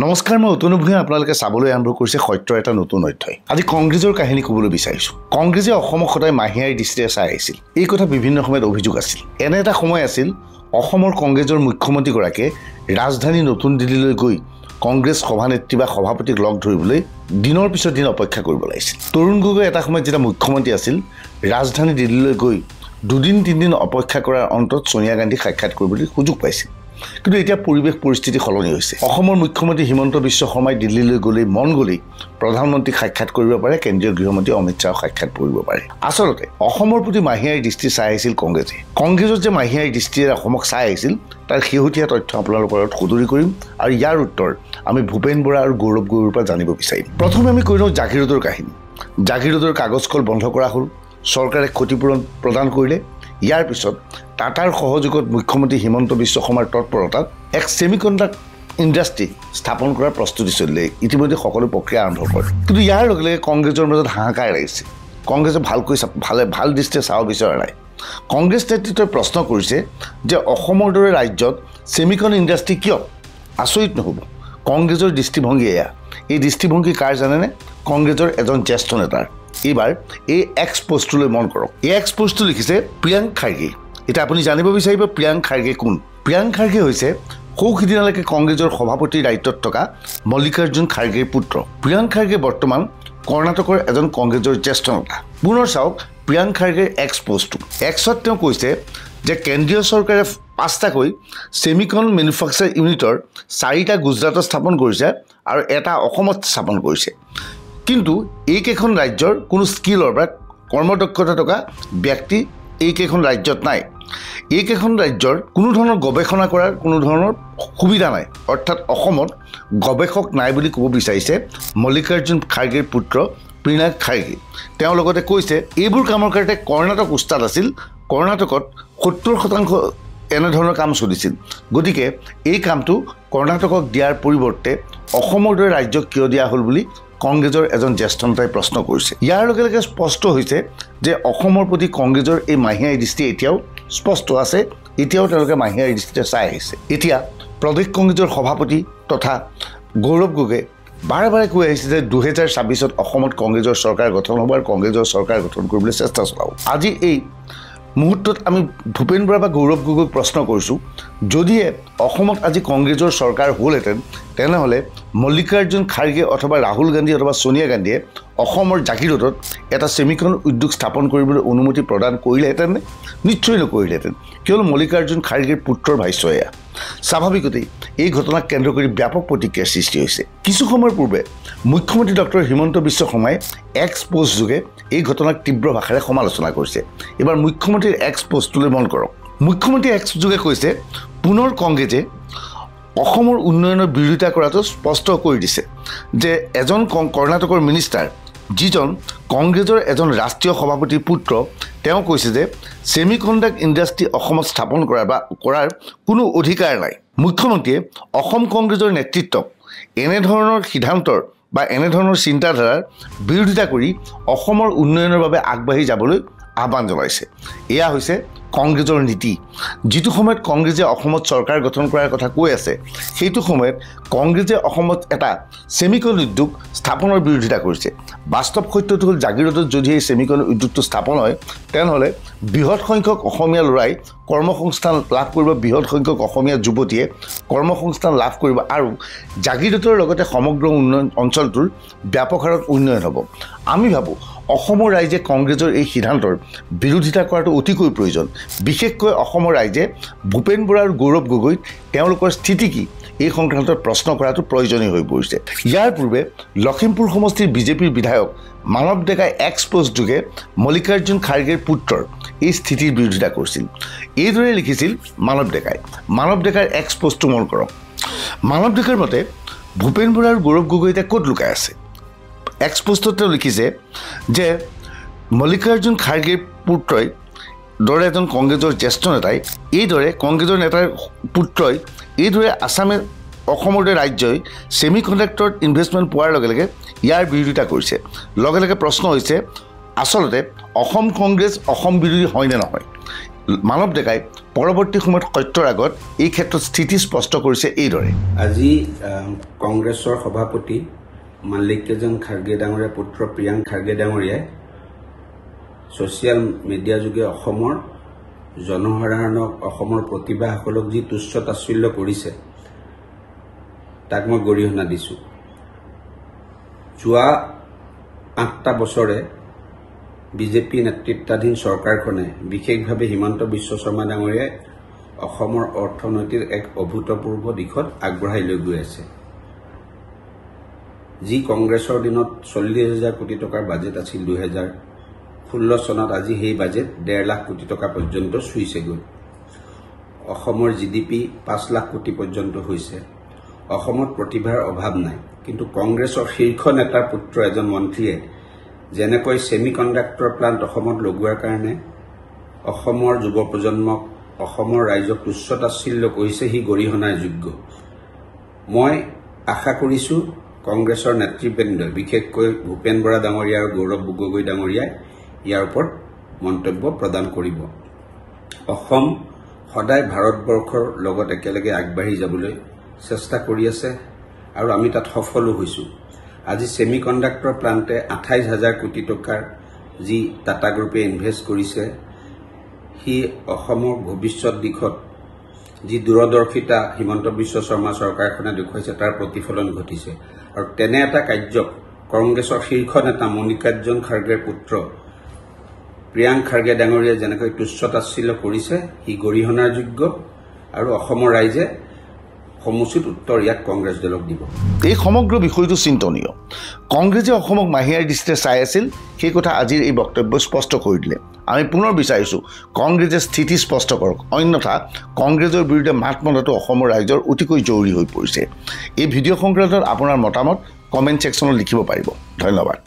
নমস্কাৰ মই অতনু ভূঞা আপোনালোকে চাবলৈ আৰম্ভ কৰিছে সত্যৰ এটা নতুন অধ্যায়। আজি কংগ্ৰেছৰ কাহিনী ক'বলৈ বিচাৰিছো। কংগ্ৰেছে অসমক সদায় মাহিয়াৰ দৃষ্টিৰে চাই আহিছিল। এই কথা বিভিন্ন সময়ত অভিযোগ আছিল। এনে এটা সময় আছিল অসমৰ কংগ্ৰেছৰ মুখ্যমন্ত্ৰীগৰাকীয়ে ৰাজধানী নতুন দিল্লীলৈ গৈ কংগ্ৰেছ সভানেত্ৰী বা সভাপতিক লগ ধৰিবলৈ দিনৰ পিছত দিন অপেক্ষা কৰিব লাগিছিল। তৰুণ গগৈ এটা সময়ত যেতিয়া মুখ্যমন্ত্ৰী আছিল ৰাজধানী দিল্লীলৈ গৈ দুদিন তিনিদিন অপেক্ষা কৰাৰ অন্তত সোনিয়া গান্ধীক সাক্ষাৎ কৰিবলৈ সুযোগ পাইছিল। কিন্তু এতিয়া পৰিৱেশ পৰিস্থিতি সলনি হৈছে। অসমৰ মুখ্যমন্ত্ৰী হিমন্ত বিশ্ব শৰ্মাই দিল্লীলৈ গ'লেই মন গ'লেই প্ৰধানমন্ত্ৰীক সাক্ষাৎ কৰিব পাৰে, কেন্দ্ৰীয় গৃহমন্ত্ৰী অমিত শ্বাহক সাক্ষাৎ কৰিব পাৰে। আচলতে অসমৰ প্ৰতি মাহিয়াৰ দৃষ্টি চাই আহিছিল কংগ্ৰেছে। কংগ্ৰেছত যে মাহিয়াৰ দৃষ্টিৰে অসমক চাই আহিছিল তাৰ শেহতীয়া তথ্য আপোনালোকৰ লগত সদৰি কৰিম আৰু ইয়াৰ উত্তৰ আমি ভূপেন বৰা আৰু গৌৰৱ গগৈৰ পৰা জানিব বিচাৰিম। প্ৰথমে আমি কৈ লওঁ জাগিৰোডৰ কাহিনী। জাগিৰোডৰ কাগজ কল বন্ধ কৰা হ'ল, চৰকাৰে ক্ষতিপূৰণ প্ৰদান কৰিলে। ইয়াৰ পিছত টাটাৰ সহযোগত মুখ্যমন্ত্ৰী হিমন্ত বিশ্ব শৰ্মাৰ তৎপৰতাত এক ছেমিকণ্ডাক্টৰ ইণ্ডাষ্ট্ৰী স্থাপন কৰাৰ প্ৰস্তুতি চলিলে। ইতিমধ্যে সকলো প্ৰক্ৰিয়া আৰম্ভ কৰে। কিন্তু ইয়াৰ লগে লগে কংগ্ৰেছৰ মাজত হাহাকাৰ লাগিছে। কংগ্ৰেছে ভাল দৃষ্টিৰে চাব বিচৰা নাই। কংগ্ৰেছ নেতৃত্বই প্ৰশ্ন কৰিছে যে অসমৰ দৰে ৰাজ্যত ছেমিকন ইণ্ডাষ্ট্ৰী কিয়? আচৰিত নহ'ব, কংগ্ৰেছৰ দৃষ্টিভংগী এয়া। এই দৃষ্টিভংগী কাৰ জানেনে? কংগ্ৰেছৰ এজন জ্যেষ্ঠ নেতাৰ। এইবাৰ এই এক্স পোষ্টটোলৈ মন কৰক। এই এক্স পোষ্টটো লিখিছে প্ৰিয়াংক খাৰ্গে। এতিয়া আপুনি জানিব বিচাৰিব প্ৰিয়াংক খাৰ্গে কোন? প্ৰিয়াংক খাৰ্গে হৈছে সৌসিদিনালৈকে কংগ্ৰেছৰ সভাপতিৰ দায়িত্বত থকা মল্লিকাৰ্জুন খাৰ্গেৰ পুত্ৰ। প্ৰিয়াংক খাৰ্গে বৰ্তমান কৰ্ণাটকৰ এজন কংগ্ৰেছৰ জ্যেষ্ঠ নেতা। পুনৰ চাওক প্ৰিয়াংক খাৰ্গেৰ এক্স পোষ্টটো। এক্সত তেওঁ কৈছে যে কেন্দ্ৰীয় চৰকাৰে 5টাকৈ ছেমিকন মেনুফেকচাৰ ইউনিটৰ 4টা গুজৰাটত স্থাপন কৰিছে আৰু এটা অসমত স্থাপন কৰিছে। কিন্তু এইকেইখন ৰাজ্যৰ কোনো স্কিলৰ বা কৰ্মদক্ষতা থকা ব্যক্তি এইকেইখন ৰাজ্যত নাই। এইকেইখন ৰাজ্যৰ কোনো ধৰণৰ গৱেষণা কৰাৰ কোনো ধৰণৰ সুবিধা নাই। অৰ্থাৎ অসমত গৱেষক নাই বুলি ক'ব বিচাৰিছে মল্লিকাৰ্জুন খাৰ্গেৰ পুত্ৰ প্ৰিয়াংক খাৰ্গে। তেওঁ লগতে কৈছে এইবোৰ কামৰ কাৰণে কৰ্ণাটক উস্তাদ আছিল। কৰ্ণাটকত 70% এনেধৰণৰ কাম চলিছিল। গতিকে এই কামটো কৰ্ণাটকক দিয়াৰ পৰিৱৰ্তে অসমৰ দৰে ৰাজ্যক কিয় দিয়া হ'ল বুলি কংগ্ৰেছৰ এজন জ্যেষ্ঠ নেতাই প্ৰশ্ন কৰিছে। ইয়াৰ লগে লগে স্পষ্ট হৈছে যে অসমৰ প্ৰতি কংগ্ৰেছৰ এই মাহিয়াৰ দৃষ্টি এতিয়াও স্পষ্ট আছে। এতিয়াও তেওঁলোকে মাহিয়াৰ দৃষ্টিৰে চাই আহিছে। এতিয়া প্ৰদেশ কংগ্ৰেছৰ সভাপতি তথা গৌৰৱ গগৈয়ে বাৰে বাৰে কৈ আহিছে যে 2026ত অসমত কংগ্ৰেছৰ চৰকাৰ গঠন হ'ব আৰু কংগ্ৰেছৰ চৰকাৰ গঠন কৰিবলৈ চেষ্টা চলাব। আজি এই মুহূৰ্তত আমি ভূপেন বৰা বা গৌৰৱ গগৈক প্ৰশ্ন কৰিছোঁ, যদিহে অসমত আজি কংগ্ৰেছৰ চৰকাৰ হ'লহেঁতেন তেনেহ'লে মল্লিকাৰ্জুন খাৰ্গে অথবা ৰাহুল গান্ধী অথবা সোনিয়া গান্ধীয়ে অসমৰ জাগিৰোডত এটা ছেমিকন উদ্যোগ স্থাপন কৰিবলৈ অনুমতি প্ৰদান কৰিলেহেঁতেনে? নিশ্চয় নকৰিলেহেঁতেন, কিয়নো মল্লিকাৰ্জুন খাৰ্গেৰ পুত্ৰৰ ভাষ্য এয়া। স্বাভাৱিকতেই এই ঘটনাক কেন্দ্ৰ কৰি ব্যাপক প্ৰতিক্ৰিয়াৰ সৃষ্টি হৈছে। কিছু সময়ৰ পূৰ্বে মুখ্যমন্ত্ৰী ডক্টৰ হিমন্ত বিশ্ব শৰ্মাই এক্স পোষ্ট যোগে এই ঘটনাক তীব্ৰ ভাষাৰে সমালোচনা কৰিছে। এইবাৰ মুখ্যমন্ত্ৰীৰ এক্স পোষ্টটোলৈ মন কৰক। মুখ্যমন্ত্ৰী এক্স যোগে কৈছে পুনৰ কংগ্ৰেছে অসমৰ উন্নয়নৰ বিৰোধিতা কৰাটো স্পষ্ট কৰি দিছে যে এজন কৰ্ণাটকৰ মিনিষ্টাৰ যিজন কংগ্ৰেছৰ এজন ৰাষ্ট্ৰীয় সভাপতিৰ পুত্ৰ, তেওঁ কৈছে যে ছেমিকণ্ডাক্টৰ ইণ্ডাষ্ট্ৰী অসমত স্থাপন কৰাৰ কোনো অধিকাৰ নাই। মুখ্যমন্ত্ৰীয়ে অসম কংগ্ৰেছৰ নেতৃত্বক এনেধৰণৰ সিদ্ধান্তৰ বা এনেধৰণৰ চিন্তাধাৰাৰ বিৰোধিতা কৰি অসমৰ উন্নয়নৰ বাবে আগবাঢ়ি যাবলৈ আহ্বান জনাইছে। এয়া হৈছে কংগ্ৰেছৰ নীতি। যিটো সময়ত কংগ্ৰেছে অসমত চৰকাৰ গঠন কৰাৰ কথা কৈ আছে সেইটো সময়ত কংগ্ৰেছে অসমত এটা ছেমিকন উদ্যোগ স্থাপনৰ বিৰোধিতা কৰিছে। বাস্তৱ সত্যটো হ'ল জাগিৰোডত যদি এই ছেমিকন উদ্যোগটো স্থাপন হয় তেনেহ'লে বৃহৎ সংখ্যক অসমীয়া ল'ৰাই কৰ্মসংস্থান লাভ কৰিব, বৃহৎ সংখ্যক অসমীয়া যুৱতীয়ে কৰ্মসংস্থান লাভ কৰিব আৰু জাগিৰোডৰ লগতে সমগ্ৰ উন্নয়ন অঞ্চলটোৰ ব্যাপক হাৰত উন্নয়ন হ'ব। আমি ভাবোঁ অসমৰ ৰাইজে কংগ্ৰেছৰ এই সিদ্ধান্তৰ বিৰোধিতা কৰাটো অতিকৈ প্ৰয়োজন। বিশেষকৈ অসমৰ ৰাইজে ভূপেন বৰা আৰু গৌৰৱ গগৈক তেওঁলোকৰ স্থিতি কি এই সংক্ৰান্তত প্ৰশ্ন কৰাটো প্ৰয়োজনীয় হৈ পৰিছে। ইয়াৰ পূৰ্বে লখিমপুৰ সমষ্টিৰ বিজেপিৰ বিধায়ক মানৱ ডেকাই এক্স পোষ্ট যোগে মল্লিকাৰ্জুন খাৰ্গেৰ পুত্ৰৰ এই স্থিতিৰ বিৰোধিতা কৰিছিল। এইদৰে লিখিছিল মানৱ ডেকাই। মানৱ ডেকাৰ এক্স পোষ্টটো মন কৰক। মানৱ ডেকাৰ মতে ভূপেন বৰা আৰু গৌৰৱ গগৈ এতিয়া ক'ত লুকাই আছে? এক্স পোষ্টত তেওঁ লিখিছে যে মল্লিকাৰ্জুন খাৰ্গেৰ পুত্ৰই দৰে এজন কংগ্ৰেছৰ জ্যেষ্ঠ নেতাই এইদৰে কংগ্ৰেছৰ নেতাৰ পুত্ৰই এইদৰে অসমৰ দৰে ৰাজ্যই ছেমিকণ্ডাক্টৰত ইনভেষ্টমেণ্ট পোৱাৰ লগে লগে ইয়াৰ বিৰোধিতা কৰিছে। লগে লগে প্ৰশ্ন হৈছে আচলতে অসম কংগ্ৰেছ অসম বিৰোধী হয়নে নহয়? মানৱ ডেকাই পৰৱৰ্তী সময়ত সত্যৰ আগত এই ক্ষেত্ৰত স্থিতি স্পষ্ট কৰিছে এইদৰে। আজি কংগ্ৰেছৰ সভাপতি মাল্লিকাৰ্জুন খাৰ্গে ডাঙৰীয়াৰ পুত্ৰ প্ৰিয়াংক খাৰ্গে ডাঙৰীয়াই ছ'চিয়েল মিডিয়া যোগে অসমৰ জনসাধাৰণক অসমৰ প্ৰতিভাসকলক যি তুচ্ছ তাচ্ছিল্য কৰিছে তাক মই গৰিহণা দিছোঁ। যোৱা 8টা বছৰে বিজেপি নেতৃত্বাধীন চৰকাৰখনে বিশেষভাৱে হিমন্ত বিশ্ব শৰ্মা ডাঙৰীয়াই অসমৰ অৰ্থনীতিৰ এক অভূতপূৰ্ব দিশত আগবঢ়াই লৈ গৈ আছে। যি কংগ্ৰেছৰ দিনত 40,000 কোটি টকাৰ বাজেট আছিল 2016 চনত, আজি সেই বাজেট 1.5 লাখ কোটি টকা পৰ্যন্ত চুইছেগৈ। অসমৰ GDP 5 লাখ কোটি পৰ্যন্ত হৈছে। অসমত প্ৰতিভাৰ অভাৱ নাই, কিন্তু কংগ্ৰেছৰ শীৰ্ষ নেতাৰ পুত্ৰ এজন মন্ত্ৰীয়ে যেনেকৈ ছেমি কণ্ডাক্টৰ প্লাণ্ট অসমত লগোৱাৰ কাৰণে অসমৰ যুৱ প্ৰজন্মক অসমৰ ৰাইজক তুচ্ছ তাচ্ছিল্য কৰিছে, সি গৰিহণাৰ যোগ্য। মই আশা কৰিছোঁ কংগ্ৰেছৰ নেতৃবৃন্দই, বিশেষকৈ ভূপেন বৰা ডাঙৰীয়া আৰু গৌৰৱ গগৈ ডাঙৰীয়াই ইয়াৰ ওপৰত মন্তব্য প্ৰদান কৰিব। অসম সদায় ভাৰতবৰ্ষৰ লগত একেলগে আগবাঢ়ি যাবলৈ চেষ্টা কৰি আছে আৰু আমি তাত সফলো হৈছোঁ। আজি ছেমি কণ্ডাক্টৰ প্লাণ্টে 28,000 কোটি টকাৰ যি টাটা গ্ৰুপে ইনভেষ্ট কৰিছে, সি অসমৰ ভৱিষ্যত দিশত যি দূৰদৰ্শিতা হিমন্ত বিশ্ব শৰ্মা চৰকাৰখনে দেখুৱাইছে তাৰ প্ৰতিফলন ঘটিছে। আৰু তেনে এটা কাৰ্যক কংগ্ৰেছৰ শীৰ্ষ নেতা মাল্লিকাৰ্জুন খাৰ্গেৰ পুত্ৰ প্ৰিয়াংক খাৰ্গে ডাঙৰীয়াই যেনেকৈ তুচ্ছ তাচ্ছিল্য কৰিছে, সি গৰিহণাৰ যোগ্য আৰু অসমৰ ৰাইজে সমুচিত উত্তৰ ইয়াক কংগ্ৰেছ দলক দিব। এই সমগ্ৰ বিষয়টো চিন্তনীয়। কংগ্ৰেছে অসমক মাহিয়াৰ দৃষ্টিৰে চাই আছিল, সেই কথা আজিৰ এই বক্তব্য স্পষ্ট কৰি দিলে। আমি পুনৰ বিচাৰিছোঁ কংগ্ৰেছে স্থিতি স্পষ্ট কৰক, অন্যথা কংগ্ৰেছৰ বিৰুদ্ধে মাত মতাটো অসমৰ ৰাইজৰ অতিকৈ জৰুৰী হৈ পৰিছে। এই ভিডিঅ' সংক্ৰান্তত আপোনাৰ মতামত কমেণ্ট ছেকশ্যনত লিখিব পাৰিব। ধন্যবাদ।